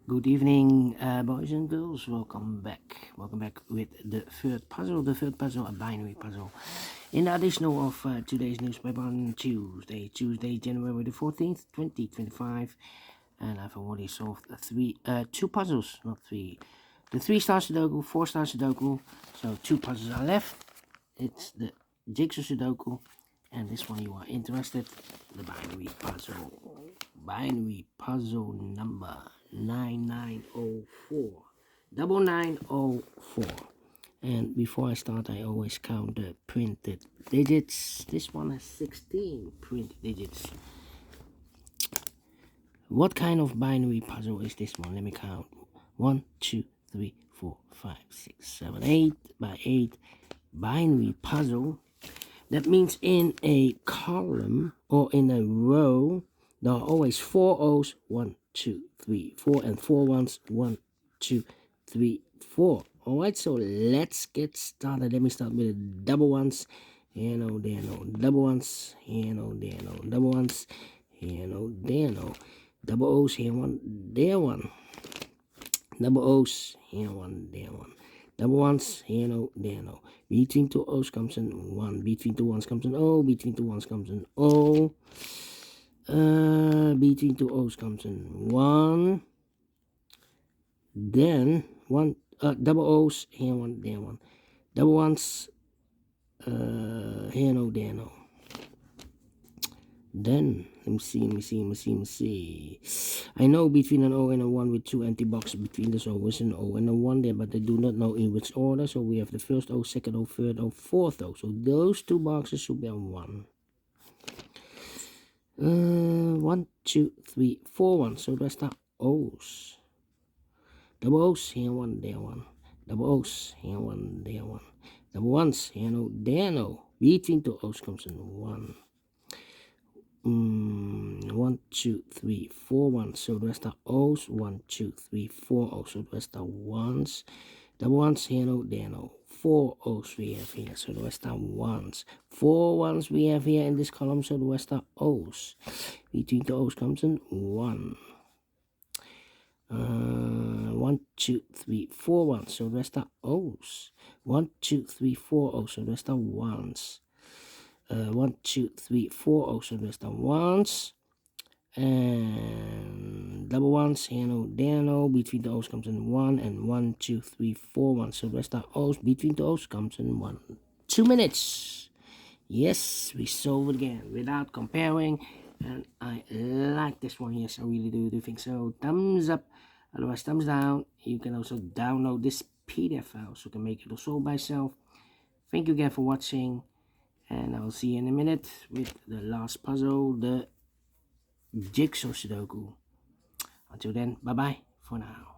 Good evening, boys and girls. Welcome back. Welcome back with the third puzzle. The third puzzle, a binary puzzle. In the additional of today's newspaper on Tuesday, January the 14th, 2025, and I've already solved two puzzles, not three. The 3-star Sudoku, 4-star Sudoku. So 2 puzzles are left. It's the Jigsaw Sudoku, and this one you are interested. The binary puzzle. Binary puzzle number 9904. 9904. And before I start, I always count the printed digits. This one has 16 printed digits. What kind of binary puzzle is this one? Let me count. 1, 2, 3, 4, 5, 6, 7, 8 by 8 binary puzzle. That means in a column or in a row, there are always 4 O's, 1, 2, 3, 4, and 4 ones, 1, 2, 3, 4. Alright, so let's get started. Let me start with the double ones. Here, no, there, no. Double ones. Here, no, there, no. Double ones. Here, no, there, no. Double O's, here, one, there, one. Double O's, here, one, there, one. Double ones, here, no, there, no. Between 2 O's comes an 1. Between 2 ones comes an O. Between 2 ones comes an O. Between 2 O's comes an 1. Then, double O's, here, one, there, one. Double ones, here, no, there, no. Then, let me see. I know between an O and a 1 with 2 empty boxes between this O is an O and a 1 there, but I do not know in which order. So we have the first O, second O, third O, fourth O. So those 2 boxes should be on 1. 1, 2, 3, 4 ones. So that's the O's. Double O's, here, 1, there, 1. Double O's, here, 1, there, 1. Double ones, here, no, there, no. Between 2 O's comes an 1. 1, 2, 3, 4 ones. So the rest are O's. 1, 2, 3, 4 O's. So the rest are ones. Double ones, here, no, there, no. 4 O's we have here. So the rest are ones. 4 ones we have here in this column. So the rest are O's. Between the O's comes an 1. 1, 2, 3, 4 ones. So the rest are O's. 1, 2, 3, 4 O's. So the rest are ones. 1, 2, 3, 4 O's. So the rest are ones. And double ones, here, no, there, no. Between the O's comes in 1. And 1, 2, 3, 4 ones. So the rest are O's. Between the O's comes in 1. 2 minutes. Yes, we solve it again without comparing. And I like this one. Yes, I really do think so. Thumbs up. Otherwise, thumbs down. You can also download this PDF file so you can make it solve by yourself. Thank you again for watching. And I'll see you in a minute with the last puzzle, the Jigsaw Sudoku. Until then, bye-bye for now.